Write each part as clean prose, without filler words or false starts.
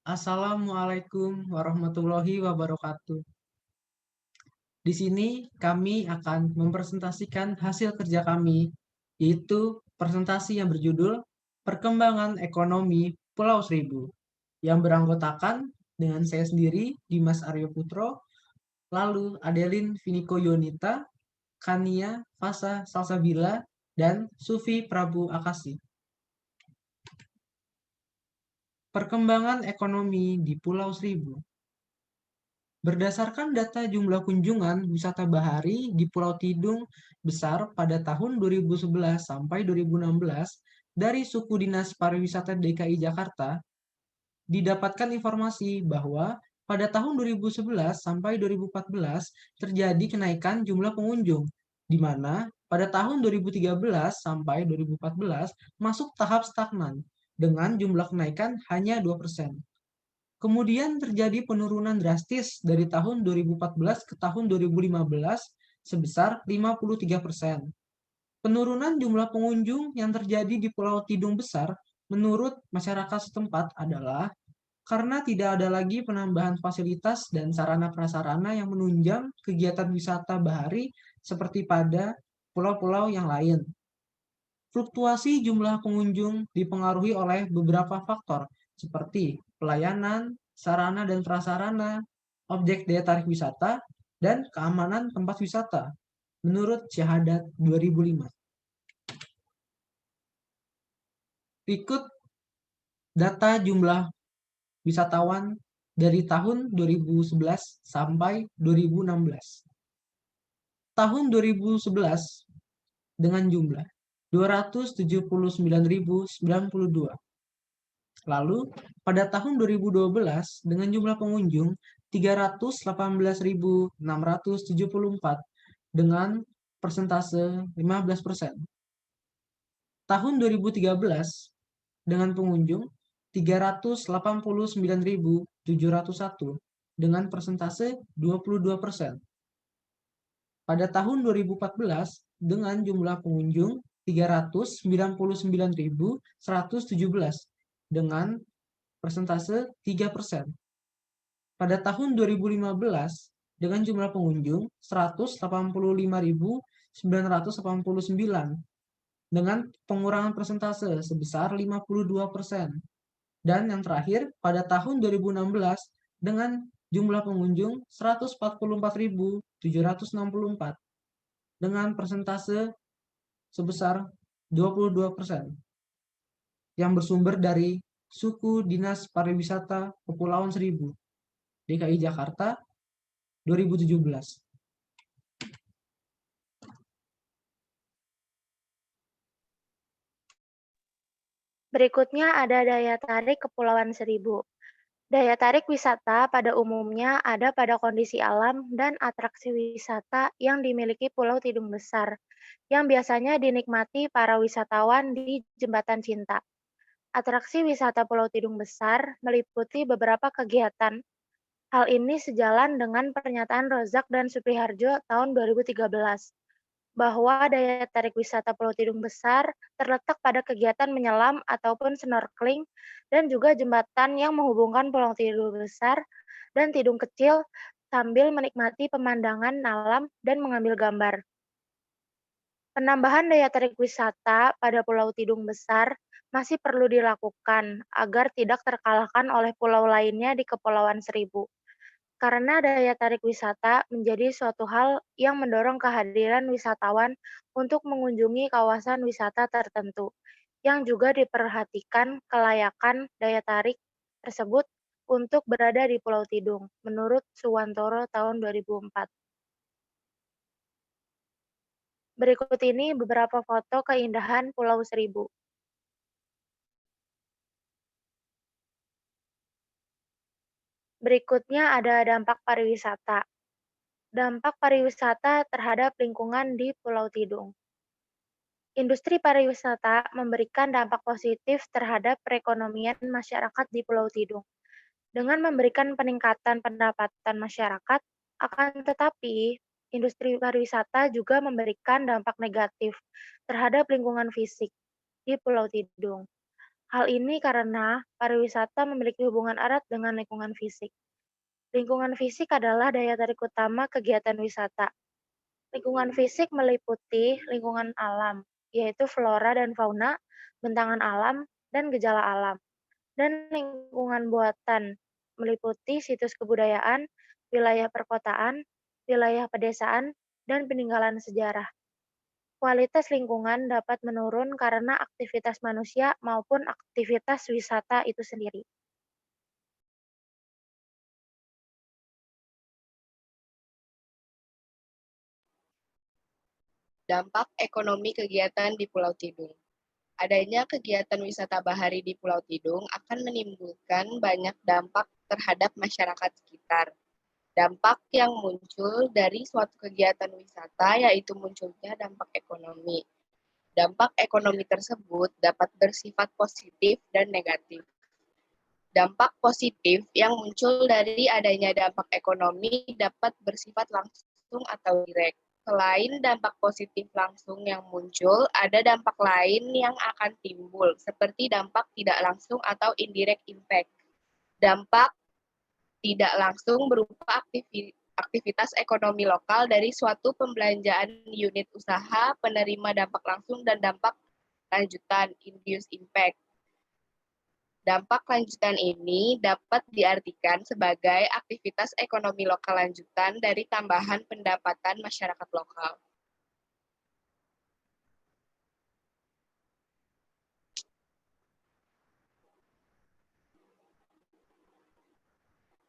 Assalamualaikum warahmatullahi wabarakatuh. Di sini kami akan mempresentasikan hasil kerja kami, yaitu presentasi yang berjudul Perkembangan Ekonomi Pulau Seribu, yang beranggotakan dengan saya sendiri, Dimas Aryo Putro, lalu Adelin Viniko Yonita, Kania Fasa Salsabila, dan Sufi Prabu Akasi. Perkembangan ekonomi di Pulau Seribu. Berdasarkan data jumlah kunjungan wisata bahari di Pulau Tidung Besar pada tahun 2011 sampai 2016 dari Suku Dinas Pariwisata DKI Jakarta, didapatkan informasi bahwa pada tahun 2011 sampai 2014 terjadi kenaikan jumlah pengunjung, di mana pada tahun 2013 sampai 2014 masuk tahap stagnan dengan jumlah kenaikan hanya 2%. Kemudian terjadi penurunan drastis dari tahun 2014 ke tahun 2015 sebesar 53%. Penurunan jumlah pengunjung yang terjadi di Pulau Tidung Besar menurut masyarakat setempat adalah karena tidak ada lagi penambahan fasilitas dan sarana prasarana yang menunjang kegiatan wisata bahari seperti pada pulau-pulau yang lain. Fluktuasi jumlah pengunjung dipengaruhi oleh beberapa faktor seperti pelayanan, sarana dan prasarana, objek daya tarik wisata, dan keamanan tempat wisata, menurut Syahadat 2005. Berikut data jumlah wisatawan dari tahun 2011 sampai 2016. Tahun 2011 dengan jumlah 279.092. Lalu, pada tahun 2012 dengan jumlah pengunjung 318.674 dengan persentase 15%. Tahun 2013 dengan pengunjung 389.701 dengan persentase 22%. Pada tahun 2014 dengan jumlah pengunjung 399.117 dengan persentase 3%. Pada tahun 2015 dengan jumlah pengunjung 185.989 dengan pengurangan persentase sebesar 52%. Dan yang terakhir pada tahun 2016 dengan jumlah pengunjung 144.764 dengan persentase sebesar 22% yang bersumber dari Suku Dinas Pariwisata Kepulauan Seribu DKI Jakarta 2017. Berikutnya ada daya tarik Kepulauan Seribu. Daya tarik wisata pada umumnya ada pada kondisi alam dan atraksi wisata yang dimiliki Pulau Tidung Besar, yang biasanya dinikmati para wisatawan di Jembatan Cinta. Atraksi wisata Pulau Tidung Besar meliputi beberapa kegiatan. Hal ini sejalan dengan pernyataan Rozak dan Supriharjo tahun 2013 bahwa daya tarik wisata Pulau Tidung Besar terletak pada kegiatan menyelam ataupun snorkeling dan juga jembatan yang menghubungkan Pulau Tidung Besar dan Tidung Kecil sambil menikmati pemandangan alam dan mengambil gambar. Penambahan daya tarik wisata pada Pulau Tidung Besar masih perlu dilakukan agar tidak terkalahkan oleh pulau lainnya di Kepulauan Seribu. Karena daya tarik wisata menjadi suatu hal yang mendorong kehadiran wisatawan untuk mengunjungi kawasan wisata tertentu, yang juga diperhatikan kelayakan daya tarik tersebut untuk berada di Pulau Tidung, menurut Suwantoro tahun 2004. Berikut ini beberapa foto keindahan Pulau Seribu. Berikutnya ada dampak pariwisata. Dampak pariwisata terhadap lingkungan di Pulau Tidung. Industri pariwisata memberikan dampak positif terhadap perekonomian masyarakat di Pulau Tidung dengan memberikan peningkatan pendapatan masyarakat, akan tetapi industri pariwisata juga memberikan dampak negatif terhadap lingkungan fisik di Pulau Tidung. Hal ini karena pariwisata memiliki hubungan erat dengan lingkungan fisik. Lingkungan fisik adalah daya tarik utama kegiatan wisata. Lingkungan fisik meliputi lingkungan alam, yaitu flora dan fauna, bentangan alam, dan gejala alam. Dan lingkungan buatan meliputi situs kebudayaan, wilayah perkotaan, wilayah pedesaan, dan peninggalan sejarah. Kualitas lingkungan dapat menurun karena aktivitas manusia maupun aktivitas wisata itu sendiri. Dampak ekonomi kegiatan di Pulau Tidung. Adanya kegiatan wisata bahari di Pulau Tidung akan menimbulkan banyak dampak terhadap masyarakat sekitar. Dampak yang muncul dari suatu kegiatan wisata yaitu munculnya dampak ekonomi. Dampak ekonomi tersebut dapat bersifat positif dan negatif. Dampak positif yang muncul dari adanya dampak ekonomi dapat bersifat langsung atau direct. Selain dampak positif langsung yang muncul, ada dampak lain yang akan timbul, seperti dampak tidak langsung atau indirect impact. Dampak tidak langsung berupa aktivitas ekonomi lokal dari suatu pembelanjaan unit usaha, penerima dampak langsung dan dampak lanjutan, induced impact. Dampak lanjutan ini dapat diartikan sebagai aktivitas ekonomi lokal lanjutan dari tambahan pendapatan masyarakat lokal.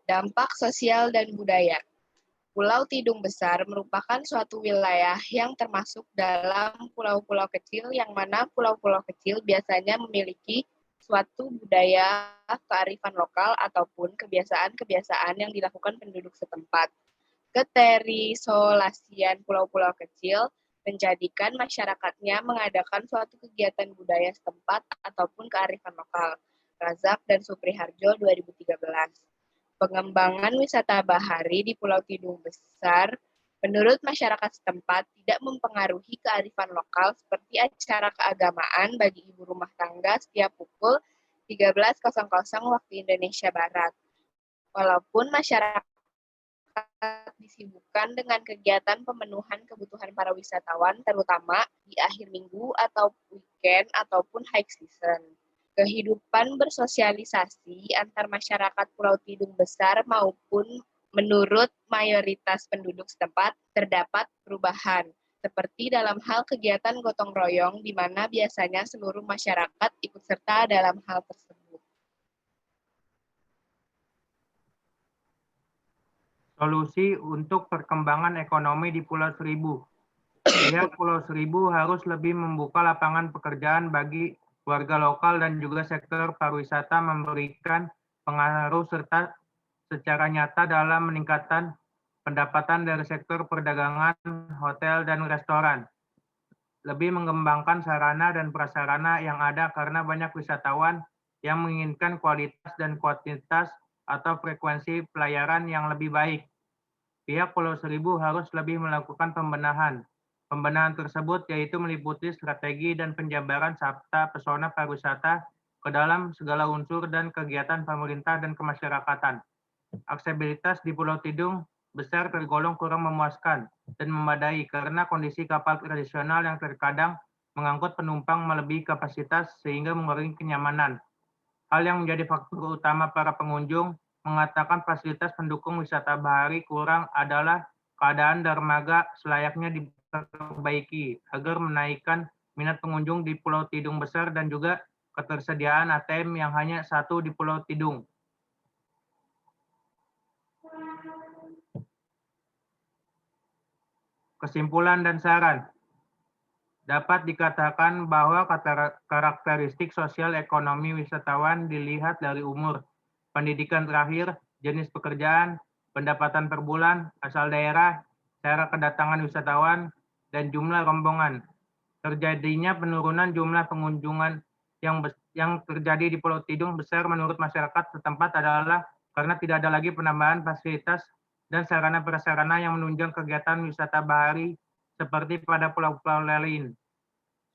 Dampak sosial dan budaya. Pulau Tidung Besar merupakan suatu wilayah yang termasuk dalam pulau-pulau kecil yang mana pulau-pulau kecil biasanya memiliki suatu budaya kearifan lokal ataupun kebiasaan-kebiasaan yang dilakukan penduduk setempat. Keterisolasian pulau-pulau kecil menjadikan masyarakatnya mengadakan suatu kegiatan budaya setempat ataupun kearifan lokal. Razak dan Supri Harjo 2013. Pengembangan wisata bahari di Pulau Tidung Besar menurut masyarakat setempat tidak mempengaruhi kearifan lokal seperti acara keagamaan bagi ibu rumah tangga setiap pukul 13.00 waktu Indonesia Barat. Walaupun masyarakat disibukkan dengan kegiatan pemenuhan kebutuhan para wisatawan, terutama di akhir minggu atau weekend ataupun high season. Kehidupan bersosialisasi antar masyarakat Pulau Tidung Besar maupun menurut mayoritas penduduk setempat terdapat perubahan, seperti dalam hal kegiatan gotong royong di mana biasanya seluruh masyarakat ikut serta dalam hal tersebut. Solusi untuk perkembangan ekonomi di Pulau Seribu. Pihak Pulau Seribu harus lebih membuka lapangan pekerjaan bagi warga lokal dan juga sektor pariwisata, memberikan pengaruh serta secara nyata dalam meningkatkan pendapatan dari sektor perdagangan, hotel, dan restoran. Lebih mengembangkan sarana dan prasarana yang ada karena banyak wisatawan yang menginginkan kualitas dan kuantitas atau frekuensi pelayaran yang lebih baik. Pihak Pulau Seribu harus lebih melakukan pembenahan. Pembenahan tersebut yaitu meliputi strategi dan penjabaran serta pesona pariwisata ke dalam segala unsur dan kegiatan pemerintah dan kemasyarakatan. Aksesibilitas di Pulau Tidung Besar tergolong kurang memuaskan dan memadai karena kondisi kapal tradisional yang terkadang mengangkut penumpang melebihi kapasitas sehingga mengurangi kenyamanan. Hal yang menjadi faktor utama para pengunjung mengatakan fasilitas pendukung wisata bahari kurang adalah keadaan dermaga selayaknya diperbaiki agar menaikkan minat pengunjung di Pulau Tidung Besar dan juga ketersediaan ATM yang hanya satu di Pulau Tidung. Kesimpulan dan saran. Dapat dikatakan bahwa karakteristik sosial ekonomi wisatawan dilihat dari umur, pendidikan terakhir, jenis pekerjaan, pendapatan per bulan, asal daerah, cara kedatangan wisatawan, dan jumlah rombongan. Terjadinya penurunan jumlah pengunjungan yang terjadi di Pulau Tidung Besar menurut masyarakat setempat adalah karena tidak ada lagi penambahan fasilitas dan sarana prasarana yang menunjang kegiatan wisata bahari seperti pada pulau-pulau lain.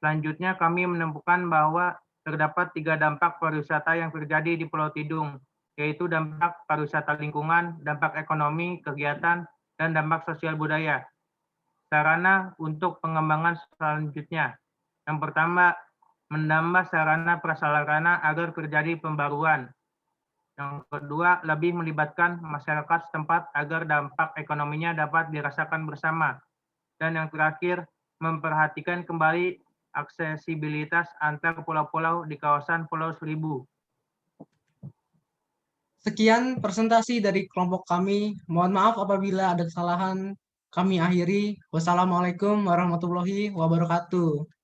Selanjutnya kami menemukan bahwa terdapat 3 dampak pariwisata yang terjadi di Pulau Tidung, yaitu dampak pariwisata lingkungan, dampak ekonomi, kegiatan, dan dampak sosial budaya. Sarana untuk pengembangan selanjutnya. Yang pertama, menambah sarana prasarana agar terjadi pembaruan. Yang kedua, lebih melibatkan masyarakat setempat agar dampak ekonominya dapat dirasakan bersama. Dan yang terakhir, memperhatikan kembali aksesibilitas antar pulau-pulau di kawasan Pulau Seribu. Sekian presentasi dari kelompok kami. Mohon maaf apabila ada kesalahan. Kami akhiri. Wassalamualaikum warahmatullahi wabarakatuh.